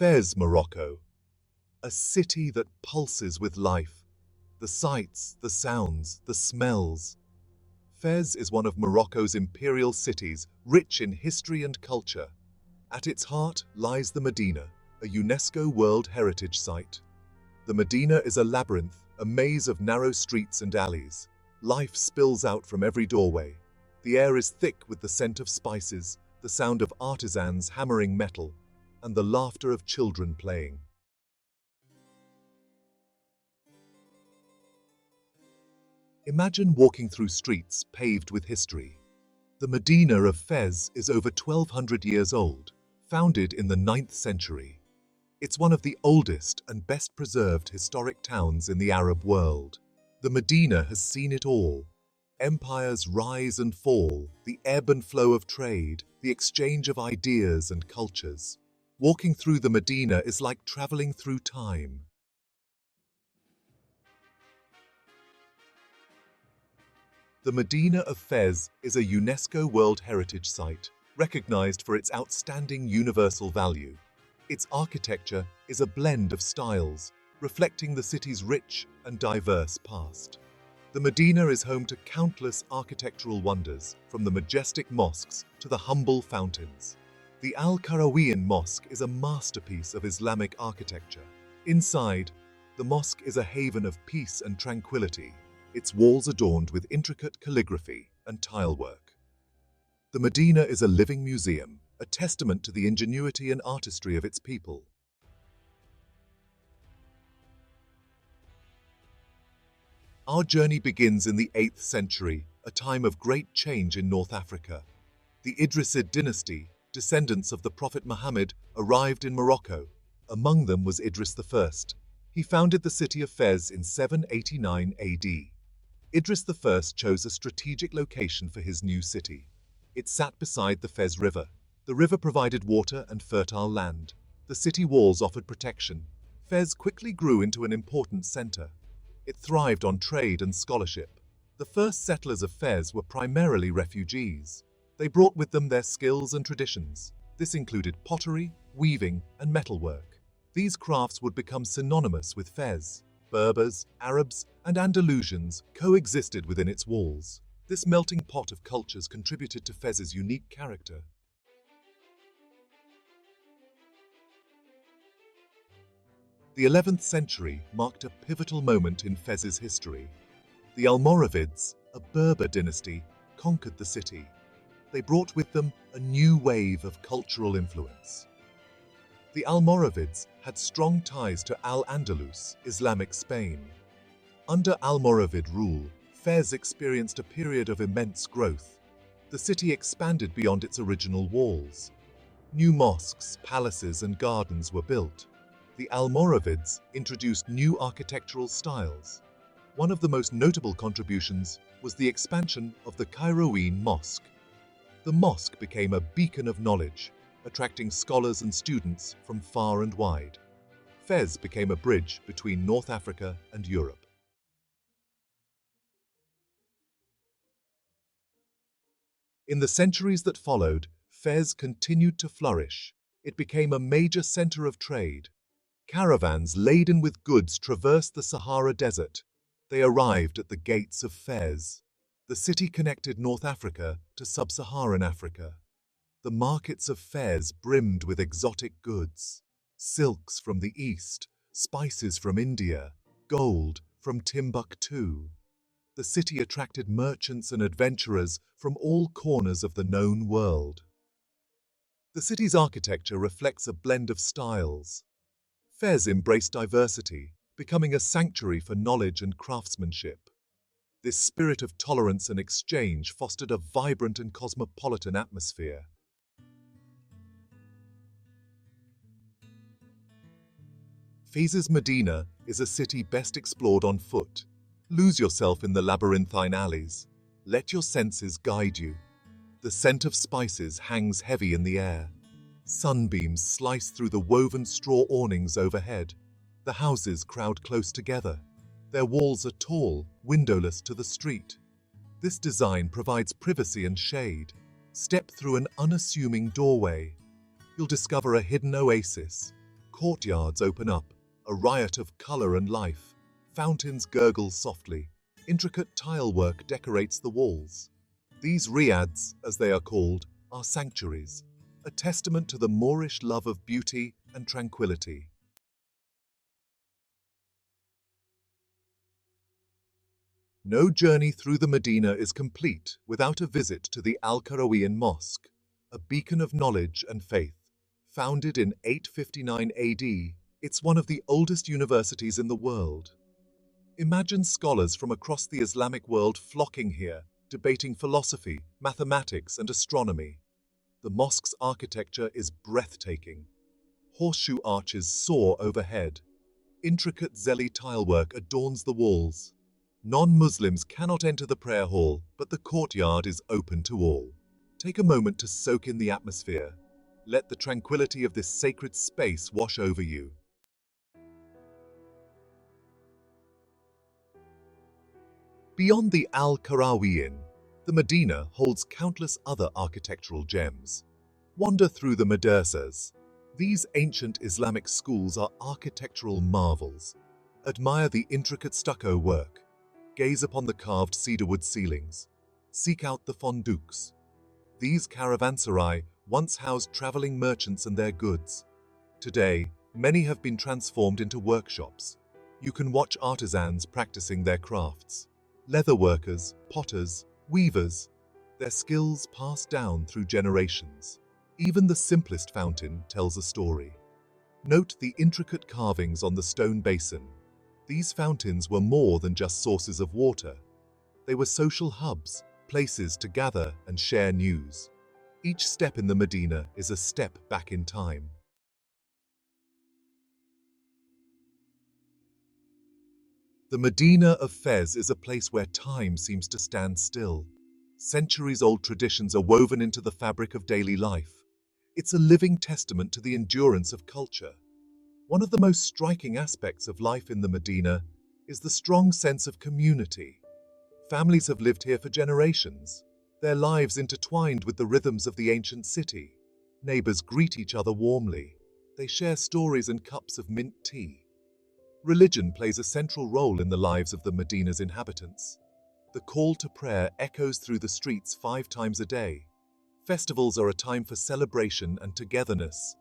Fez, Morocco, a city that pulses with life. The sights, the sounds, the smells. Fez is one of Morocco's imperial cities, rich in history and culture. At its heart lies the Medina, a UNESCO World Heritage Site. The Medina is a labyrinth, a maze of narrow streets and alleys. Life spills out from every doorway. The air is thick with the scent of spices, the sound of artisans hammering metal, and the laughter of children playing. Imagine walking through streets paved with history. The Medina of Fez is over 1,200 years old, founded in the 9th century. It's one of the oldest and best preserved historic towns in the Arab world. The Medina has seen it all. Empires rise and fall, the ebb and flow of trade, the exchange of ideas and cultures. Walking through the Medina is like traveling through time. The Medina of Fez is a UNESCO World Heritage Site, recognized for its outstanding universal value. Its architecture is a blend of styles, reflecting the city's rich and diverse past. The Medina is home to countless architectural wonders, from the majestic mosques to the humble fountains. The Al-Qarawiyyin Mosque is a masterpiece of Islamic architecture. Inside, the mosque is a haven of peace and tranquility, its walls adorned with intricate calligraphy and tilework. The Medina is a living museum, a testament to the ingenuity and artistry of its people. Our journey begins in the 8th century, a time of great change in North Africa. The Idrisid dynasty, descendants of the Prophet Muhammad, arrived in Morocco. Among them was Idris I. He founded the city of Fez in 789 AD. Idris I chose a strategic location for his new city. It sat beside the Fez River. The river provided water and fertile land. The city walls offered protection. Fez quickly grew into an important center. It thrived on trade and scholarship. The first settlers of Fez were primarily refugees. They brought with them their skills and traditions. This included pottery, weaving, and metalwork. These crafts would become synonymous with Fez. Berbers, Arabs, and Andalusians coexisted within its walls. This melting pot of cultures contributed to Fez's unique character. The 11th century marked a pivotal moment in Fez's history. The Almoravids, a Berber dynasty, conquered the city. They brought with them a new wave of cultural influence. The Almoravids had strong ties to Al-Andalus, Islamic Spain. Under Almoravid rule, Fez experienced a period of immense growth. The city expanded beyond its original walls. New mosques, palaces, and gardens were built. The Almoravids introduced new architectural styles. One of the most notable contributions was the expansion of the Al-Qarawiyyin Mosque. The mosque became a beacon of knowledge, attracting scholars and students from far and wide. Fez became a bridge between North Africa and Europe. In the centuries that followed, Fez continued to flourish. It became a major center of trade. Caravans laden with goods traversed the Sahara Desert. They arrived at the gates of Fez. The city connected North Africa to sub-Saharan Africa. The markets of Fez brimmed with exotic goods. Silks from the East, spices from India, gold from Timbuktu. The city attracted merchants and adventurers from all corners of the known world. The city's architecture reflects a blend of styles. Fez embraced diversity, becoming a sanctuary for knowledge and craftsmanship. This spirit of tolerance and exchange fostered a vibrant and cosmopolitan atmosphere. Fez's Medina is a city best explored on foot. Lose yourself in the labyrinthine alleys. Let your senses guide you. The scent of spices hangs heavy in the air. Sunbeams slice through the woven straw awnings overhead. The houses crowd close together. Their walls are tall, windowless to the street. This design provides privacy and shade. Step through an unassuming doorway. You'll discover a hidden oasis. Courtyards open up, a riot of color and life. Fountains gurgle softly. Intricate tile work decorates the walls. These riads, as they are called, are sanctuaries, a testament to the Moorish love of beauty and tranquility. No journey through the Medina is complete without a visit to the Al-Qarawiyyin Mosque, a beacon of knowledge and faith. Founded in 859 AD, it's one of the oldest universities in the world. Imagine scholars from across the Islamic world flocking here, debating philosophy, mathematics, and astronomy. The mosque's architecture is breathtaking. Horseshoe arches soar overhead. Intricate Zeli tilework adorns the walls. Non-Muslims cannot enter the prayer hall, but the courtyard is open to all. Take a moment to soak in the atmosphere. Let the tranquility of this sacred space wash over you. Beyond the Al-Qarawiyyin, the Medina holds countless other architectural gems. Wander through the madrasas. These ancient Islamic schools are architectural marvels. Admire the intricate stucco work. Gaze upon the carved cedarwood ceilings. Seek out the fonduques. These caravanserai once housed traveling merchants and their goods. Today, many have been transformed into workshops. You can watch artisans practicing their crafts. Leatherworkers, potters, weavers, their skills passed down through generations. Even the simplest fountain tells a story. Note the intricate carvings on the stone basin. These fountains were more than just sources of water. They were social hubs, places to gather and share news. Each step in the Medina is a step back in time. The Medina of Fez is a place where time seems to stand still. Centuries-old traditions are woven into the fabric of daily life. It's a living testament to the endurance of culture. One of the most striking aspects of life in the Medina is the strong sense of community. Families have lived here for generations, their lives intertwined with the rhythms of the ancient city. Neighbors greet each other warmly. They share stories and cups of mint tea. Religion plays a central role in the lives of the Medina's inhabitants. The call to prayer echoes through the streets 5 times a day. Festivals are a time for celebration and togetherness.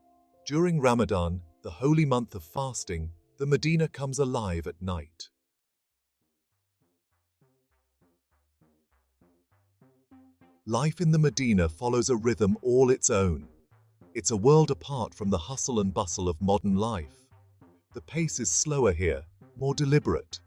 During Ramadan, the holy month of fasting, the Medina comes alive at night. Life in the Medina follows a rhythm all its own. It's a world apart from the hustle and bustle of modern life. The pace is slower here, more deliberate.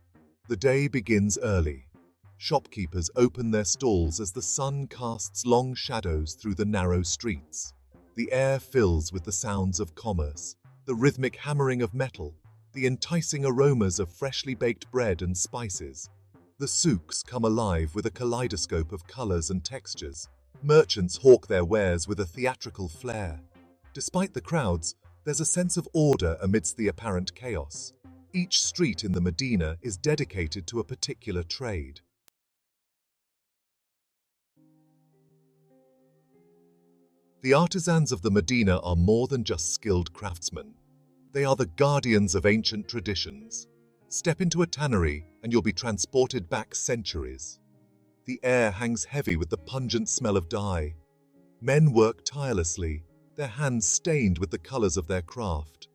The day begins early. Shopkeepers open their stalls as the sun casts long shadows through the narrow streets. The air fills with the sounds of commerce, the rhythmic hammering of metal, the enticing aromas of freshly baked bread and spices. The souks come alive with a kaleidoscope of colors and textures. Merchants hawk their wares with a theatrical flair. Despite the crowds, there's a sense of order amidst the apparent chaos. Each street in the Medina is dedicated to a particular trade. The artisans of the Medina are more than just skilled craftsmen. They are the guardians of ancient traditions. Step into a tannery and you'll be transported back centuries. The air hangs heavy with the pungent smell of dye. Men work tirelessly, their hands stained with the colors of their craft.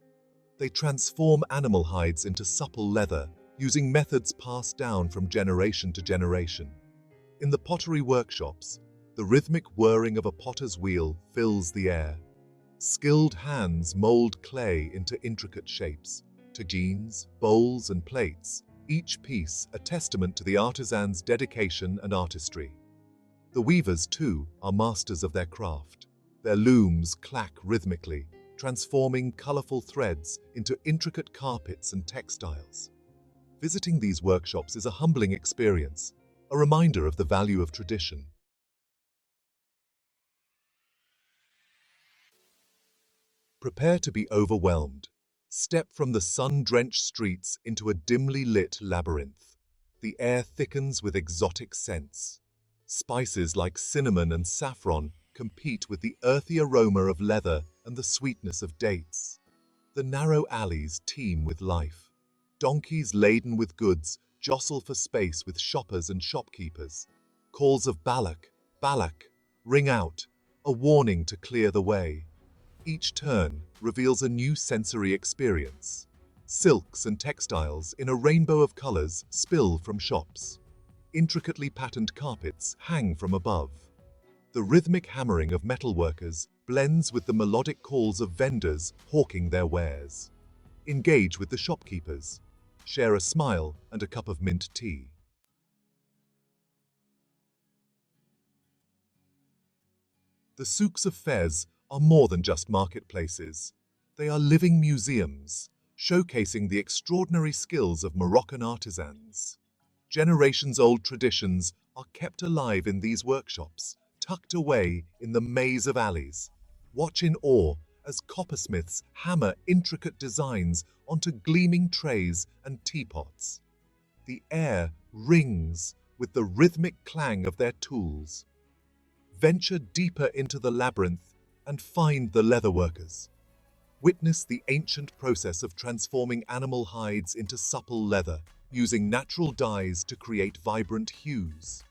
They transform animal hides into supple leather, using methods passed down from generation to generation. In the pottery workshops, the rhythmic whirring of a potter's wheel fills the air. Skilled hands mold clay into intricate shapes, tagines, bowls, and plates, each piece a testament to the artisan's dedication and artistry. The weavers, too, are masters of their craft. Their looms clack rhythmically, transforming colorful threads into intricate carpets and textiles. Visiting these workshops is a humbling experience, a reminder of the value of tradition. Prepare to be overwhelmed. Step from the sun-drenched streets into a dimly lit labyrinth. The air thickens with exotic scents. Spices like cinnamon and saffron compete with the earthy aroma of leather and the sweetness of dates. The narrow alleys teem with life. Donkeys laden with goods jostle for space with shoppers and shopkeepers. Calls of Balak, Balak ring out, a warning to clear the way. Each turn reveals a new sensory experience. Silks and textiles in a rainbow of colors spill from shops. Intricately patterned carpets hang from above. The rhythmic hammering of metalworkers blends with the melodic calls of vendors hawking their wares. Engage with the shopkeepers. Share a smile and a cup of mint tea. The Souks of Fez are more than just marketplaces. They are living museums, showcasing the extraordinary skills of Moroccan artisans. Generations-old traditions are kept alive in these workshops, tucked away in the maze of alleys. Watch in awe as coppersmiths hammer intricate designs onto gleaming trays and teapots. The air rings with the rhythmic clang of their tools. Venture deeper into the labyrinth and find the leatherworkers. Witness the ancient process of transforming animal hides into supple leather, using natural dyes to create vibrant hues.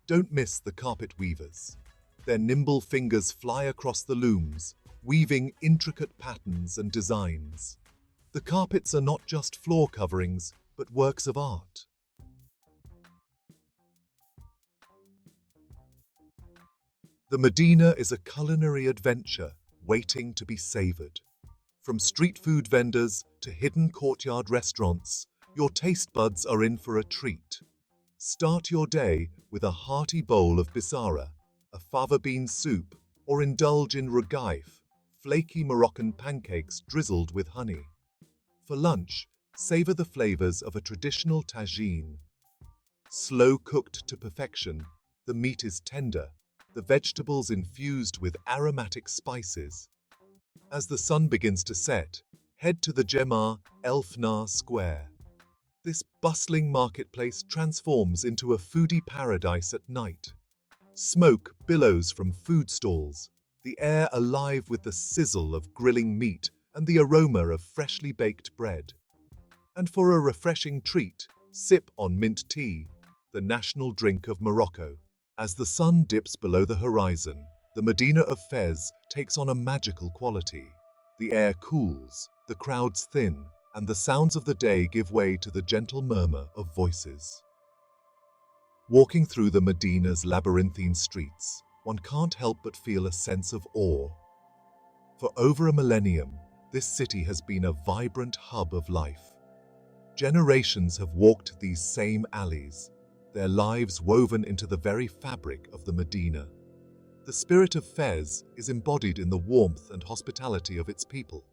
Don't miss the carpet weavers. Their nimble fingers fly across the looms, weaving intricate patterns and designs. The carpets are not just floor coverings, but works of art. The Medina is a culinary adventure waiting to be savored. From street food vendors to hidden courtyard restaurants, your taste buds are in for a treat. Start your day with a hearty bowl of bisara, a fava bean soup, or indulge in regaif, flaky Moroccan pancakes drizzled with honey. For lunch, savor the flavors of a traditional tagine. Slow cooked to perfection, the meat is tender, the vegetables infused with aromatic spices. As the sun begins to set, head to the Jemma El Fnar Square. This bustling marketplace transforms into a foodie paradise at night. Smoke billows from food stalls, the air alive with the sizzle of grilling meat and the aroma of freshly baked bread. And for a refreshing treat, sip on mint tea, the national drink of Morocco. As the sun dips below the horizon, the Medina of Fez takes on a magical quality. The air cools, the crowds thin, and the sounds of the day give way to the gentle murmur of voices. Walking through the Medina's labyrinthine streets, one can't help but feel a sense of awe. For over a millennium, this city has been a vibrant hub of life. Generations have walked these same alleys, their lives woven into the very fabric of the Medina. The spirit of Fez is embodied in the warmth and hospitality of its people.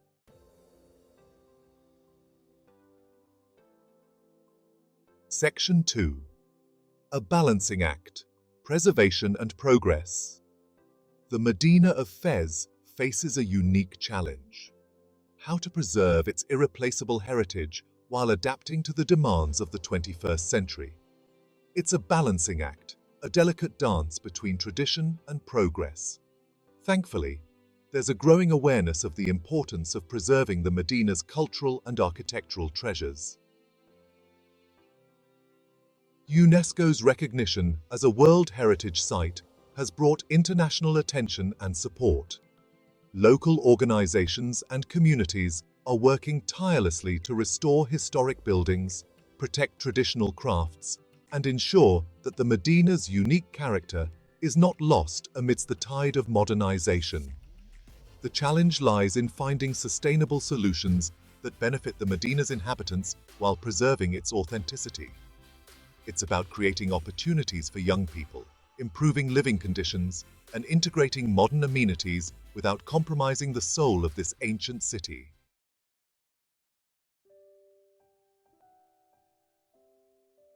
Section 2. A balancing act, preservation and progress. The Medina of Fez faces a unique challenge: how to preserve its irreplaceable heritage while adapting to the demands of the 21st century. It's a balancing act, a delicate dance between tradition and progress. Thankfully, there's a growing awareness of the importance of preserving the Medina's cultural and architectural treasures. UNESCO's recognition as a World Heritage Site has brought international attention and support. Local organizations and communities are working tirelessly to restore historic buildings, protect traditional crafts, and ensure that the Medina's unique character is not lost amidst the tide of modernization. The challenge lies in finding sustainable solutions that benefit the Medina's inhabitants while preserving its authenticity. It's about creating opportunities for young people, improving living conditions, and integrating modern amenities without compromising the soul of this ancient city.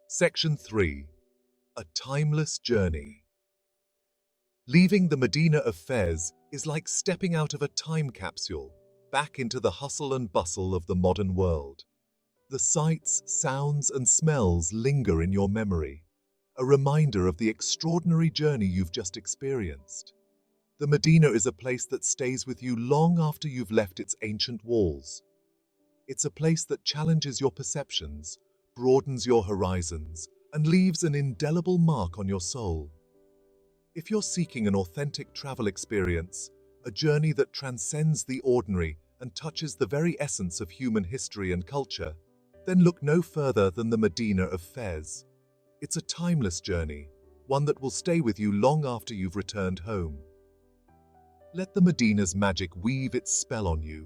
Section 3. A timeless journey. Leaving the Medina of Fez is like stepping out of a time capsule, back into the hustle and bustle of the modern world. The sights, sounds, and smells linger in your memory, a reminder of the extraordinary journey you've just experienced. The Medina is a place that stays with you long after you've left its ancient walls. It's a place that challenges your perceptions, broadens your horizons, and leaves an indelible mark on your soul. If you're seeking an authentic travel experience, a journey that transcends the ordinary and touches the very essence of human history and culture, then look no further than the Medina of Fez. It's a timeless journey, one that will stay with you long after you've returned home. Let the Medina's magic weave its spell on you.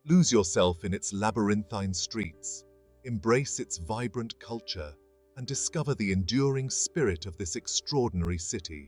Lose yourself in its labyrinthine streets, embrace its vibrant culture, and discover the enduring spirit of this extraordinary city.